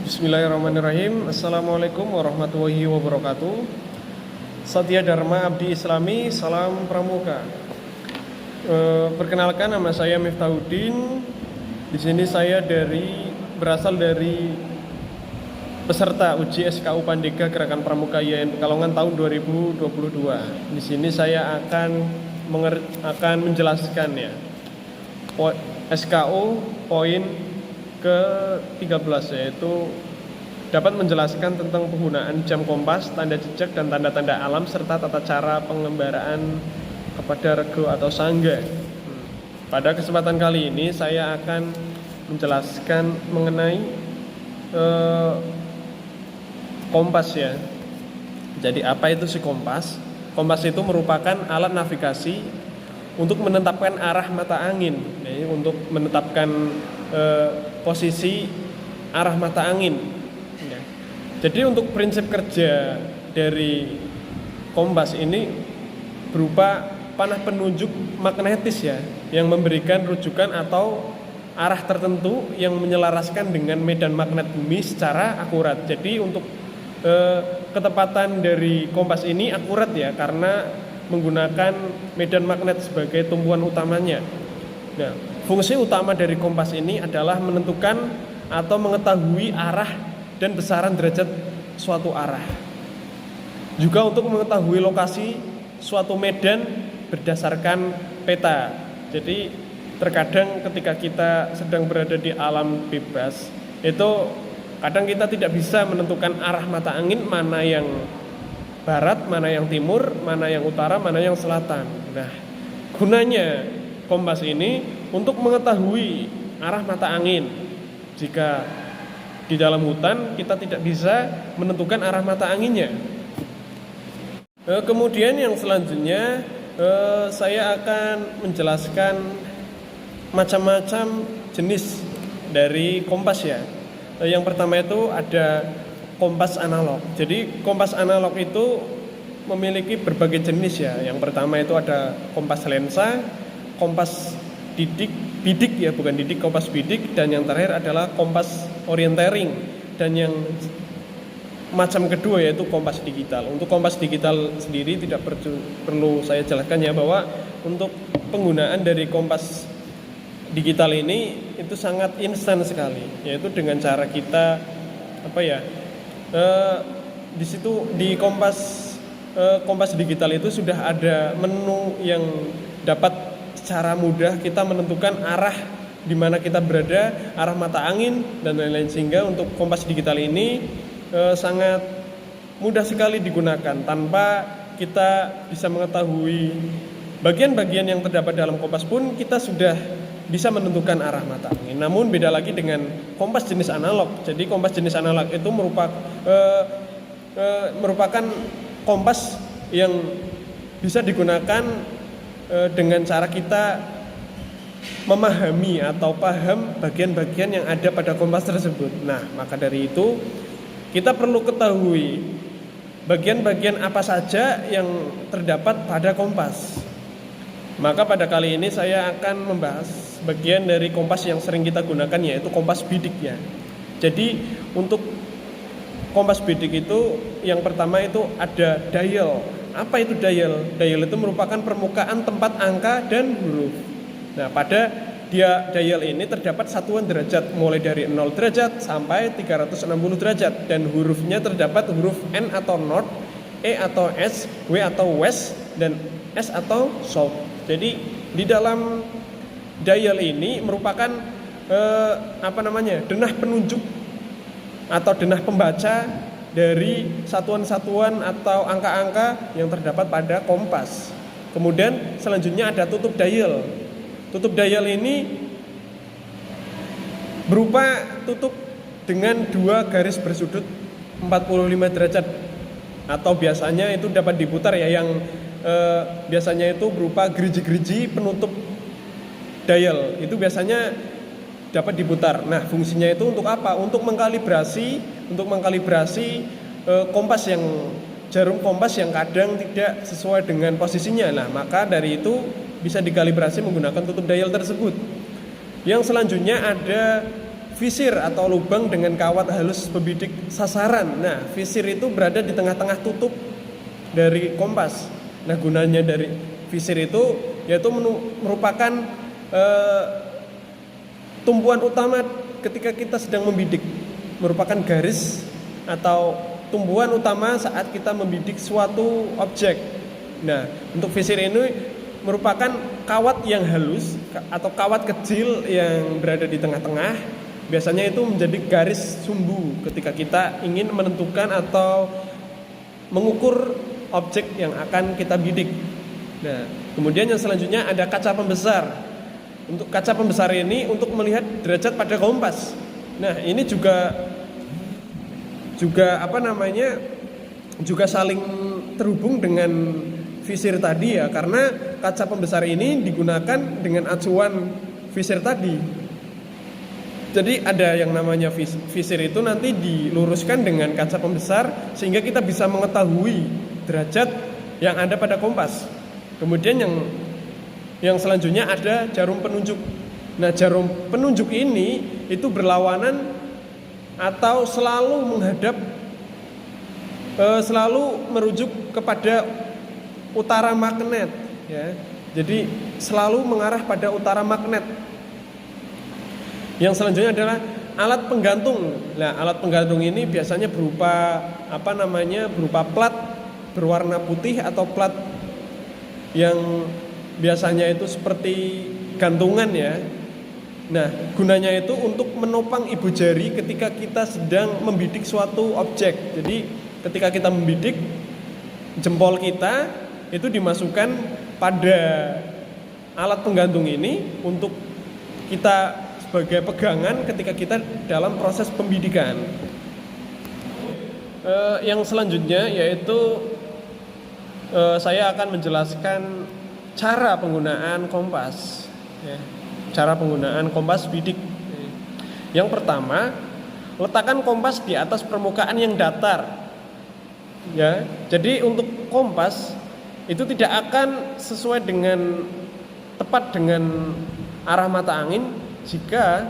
Bismillahirrahmanirrahim. Assalamualaikum warahmatullahi wabarakatuh. Satya Dharma Abdi Islami, salam pramuka. Perkenalkan, nama saya Miftahuddin. Di sini saya berasal dari peserta uji SKU Pandega Gerakan Pramuka IAIN Pekalongan tahun 2022. Di sini saya akan menjelaskan ya SKU poin ke-13, yaitu dapat menjelaskan tentang penggunaan jam kompas, tanda jejak dan tanda-tanda alam serta tata cara pengembaraan kepada regu atau sangga. Pada kesempatan kali ini saya akan menjelaskan mengenai kompas ya. Jadi apa itu si kompas? Kompas itu merupakan alat navigasi untuk menetapkan arah mata angin, jadi untuk menetapkan posisi arah mata angin ya. Jadi untuk prinsip kerja dari kompas ini berupa panah penunjuk magnetis ya, yang memberikan rujukan atau arah tertentu yang menyelaraskan dengan medan magnet bumi secara akurat. Jadi untuk ketepatan dari kompas ini akurat ya, karena menggunakan medan magnet sebagai tumpuan utamanya. Nah, fungsi utama dari kompas ini adalah menentukan atau mengetahui arah dan besaran derajat suatu arah. Juga untuk mengetahui lokasi suatu medan berdasarkan peta. Jadi terkadang ketika kita sedang berada di alam bebas, itu kadang kita tidak bisa menentukan arah mata angin, mana yang barat, mana yang timur, mana yang utara, mana yang selatan. Nah, gunanya kompas ini untuk mengetahui arah mata angin. Jika di dalam hutan kita tidak bisa menentukan arah mata anginnya. Kemudian yang selanjutnya saya akan menjelaskan macam-macam jenis dari kompas ya. Yang pertama itu ada kompas analog. Jadi kompas analog itu memiliki berbagai jenis ya. Yang pertama itu ada kompas lensa, kompas bidik ya, bukan didik, kompas bidik, dan yang terakhir adalah kompas orientering. Dan yang macam kedua yaitu kompas digital. Untuk kompas digital sendiri tidak perlu saya jelaskan ya, bahwa untuk penggunaan dari kompas digital ini itu sangat instan sekali, yaitu dengan cara kita di situ di kompas digital itu sudah ada menu yang dapat secara mudah kita menentukan arah di mana kita berada, arah mata angin dan lain-lain, sehingga untuk kompas digital ini sangat mudah sekali digunakan tanpa kita bisa mengetahui bagian-bagian yang terdapat dalam kompas pun kita sudah bisa menentukan arah mata angin. Namun beda lagi dengan kompas jenis analog. Jadi kompas jenis analog itu merupakan kompas yang bisa digunakan dengan cara kita memahami atau paham bagian-bagian yang ada pada kompas tersebut. Nah, maka dari itu kita perlu ketahui bagian-bagian apa saja yang terdapat pada kompas. Maka pada kali ini saya akan membahas bagian dari kompas yang sering kita gunakan, yaitu kompas bidik ya. Jadi untuk kompas bidik itu yang pertama itu ada dial. Apa itu dial? Dial itu merupakan permukaan tempat angka dan huruf. Nah, pada dial ini terdapat satuan derajat mulai dari 0 derajat sampai 360 derajat, dan hurufnya terdapat huruf N atau North, E atau S, W atau West, dan S atau South. Jadi di dalam dial ini merupakan denah penunjuk atau denah pembaca dari satuan-satuan atau angka-angka yang terdapat pada kompas. Kemudian selanjutnya ada tutup dial. Tutup dial ini berupa tutup dengan dua garis bersudut 45 derajat, atau biasanya itu dapat diputar ya, yang biasanya itu berupa gerigi-gerigi penutup dial. Itu biasanya dapat diputar. Nah, fungsinya itu untuk apa? Untuk mengkalibrasi kompas yang jarum kompas yang kadang tidak sesuai dengan posisinya. Nah, maka dari itu bisa dikalibrasi menggunakan tutup dial tersebut. Yang selanjutnya ada visir atau lubang dengan kawat halus pembidik sasaran. Nah, visir itu berada di tengah-tengah tutup dari kompas. Nah, gunanya dari visir itu yaitu merupakan tumpuan utama ketika kita sedang membidik, merupakan garis atau tumpuan utama saat kita membidik suatu objek. Nah, untuk visir ini merupakan kawat yang halus atau kawat kecil yang berada di tengah-tengah. Biasanya itu menjadi garis sumbu ketika kita ingin menentukan atau mengukur objek yang akan kita bidik. Nah, kemudian yang selanjutnya ada kaca pembesar. Untuk kaca pembesar ini untuk melihat derajat pada kompas. Nah, ini juga juga saling terhubung dengan visir tadi ya, karena kaca pembesar ini digunakan dengan acuan visir tadi. Jadi ada yang namanya visir itu nanti diluruskan dengan kaca pembesar sehingga kita bisa mengetahui derajat yang ada pada kompas. Kemudian yang selanjutnya ada jarum penunjuk. Nah, jarum penunjuk ini itu berlawanan atau selalu merujuk kepada utara magnet ya. Jadi selalu mengarah pada utara magnet. Yang selanjutnya adalah alat penggantung. Nah, alat penggantung ini biasanya berupa plat berwarna putih atau plat yang biasanya itu seperti gantungan ya. Nah, gunanya itu untuk menopang ibu jari ketika kita sedang membidik suatu objek. Jadi ketika kita membidik, jempol kita itu dimasukkan pada alat penggantung ini untuk kita sebagai pegangan ketika kita dalam proses pembidikan. Yang selanjutnya yaitu saya akan menjelaskan cara penggunaan kompas ya. Cara penggunaan kompas bidik. Yang pertama, letakkan kompas di atas permukaan yang datar ya. Jadi untuk kompas itu tidak akan sesuai dengan tepat dengan arah mata angin jika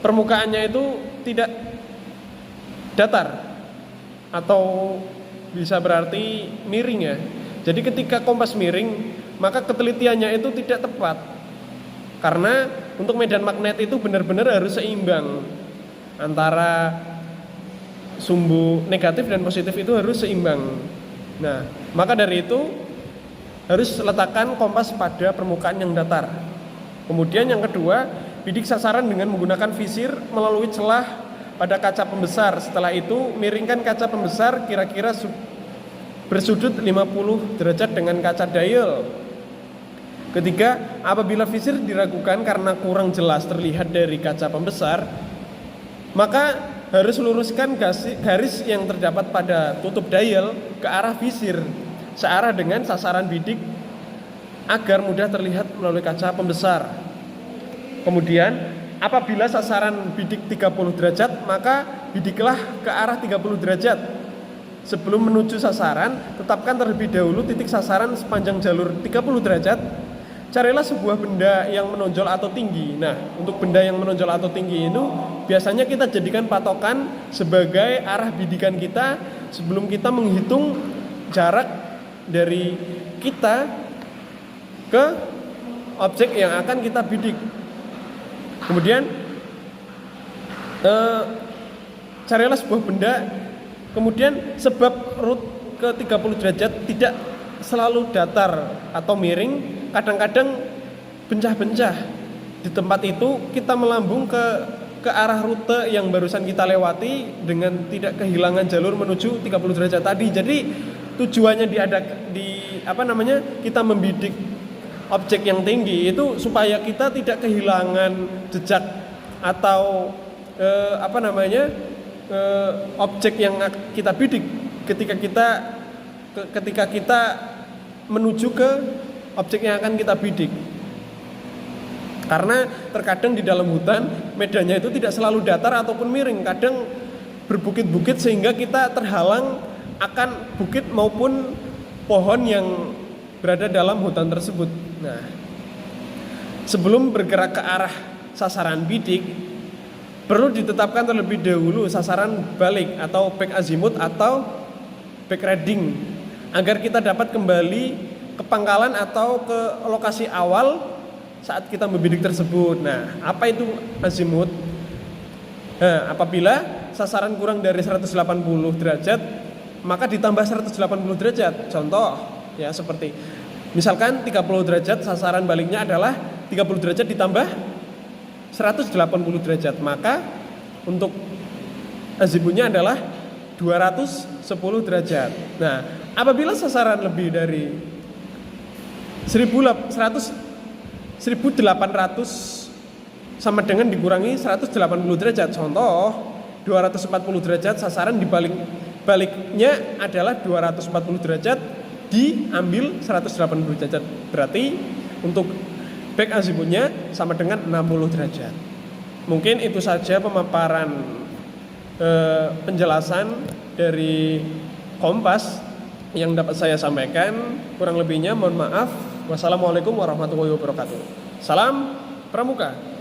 permukaannya itu tidak datar atau bisa berarti miring ya. Jadi ketika kompas miring, maka ketelitiannya itu tidak tepat. Karena untuk medan magnet itu benar-benar harus seimbang. Antara sumbu negatif dan positif itu harus seimbang. Nah, maka dari itu harus letakkan kompas pada permukaan yang datar. Kemudian yang kedua, bidik sasaran dengan menggunakan visir melalui celah pada kaca pembesar. Setelah itu, miringkan kaca pembesar kira-kira bersudut 50 derajat dengan kaca dial. Ketiga, apabila visir diragukan karena kurang jelas terlihat dari kaca pembesar, maka harus luruskan garis yang terdapat pada tutup dial ke arah visir searah dengan sasaran bidik agar mudah terlihat melalui kaca pembesar. Kemudian apabila sasaran bidik 30 derajat, maka bidiklah ke arah 30 derajat. Sebelum menuju sasaran, tetapkan terlebih dahulu titik sasaran sepanjang jalur 30 derajat. Carilah sebuah benda yang menonjol atau tinggi. Nah, untuk benda yang menonjol atau tinggi itu biasanya kita jadikan patokan sebagai arah bidikan kita sebelum kita menghitung jarak dari kita ke objek yang akan kita bidik. Kemudian carilah sebuah benda. Kemudian sebab root ke 30 derajat tidak selalu datar atau miring, kadang-kadang bencah-bencah. Di tempat itu kita melambung ke arah rute yang barusan kita lewati dengan tidak kehilangan jalur menuju 30 derajat tadi. Jadi tujuannya kita membidik objek yang tinggi itu supaya kita tidak kehilangan jejak atau objek yang kita bidik ketika kita menuju ke objek yang akan kita bidik. Karena terkadang di dalam hutan medannya itu tidak selalu datar ataupun miring, kadang berbukit-bukit sehingga kita terhalang akan bukit maupun pohon yang berada dalam hutan tersebut. Nah, sebelum bergerak ke arah sasaran bidik, perlu ditetapkan terlebih dahulu sasaran balik atau back azimut atau back riding agar kita dapat kembali ke pangkalan atau ke lokasi awal saat kita membidik tersebut. Nah, apa itu azimut? Nah, apabila sasaran kurang dari 180 derajat, maka ditambah 180 derajat. Contoh, ya seperti misalkan 30 derajat, sasaran baliknya adalah 30 derajat ditambah 180 derajat, maka untuk azimutnya adalah 210 derajat. Nah, apabila sasaran lebih dari 1800 sama dengan dikurangi 180 derajat. Contoh, 240 derajat, sasaran baliknya adalah 240 derajat diambil 180 derajat. Berarti untuk back azimutnya sama dengan 60 derajat. Mungkin itu saja pemaparan penjelasan dari kompas yang dapat saya sampaikan. Kurang lebihnya mohon maaf. Wassalamualaikum warahmatullahi wabarakatuh. Salam Pramuka.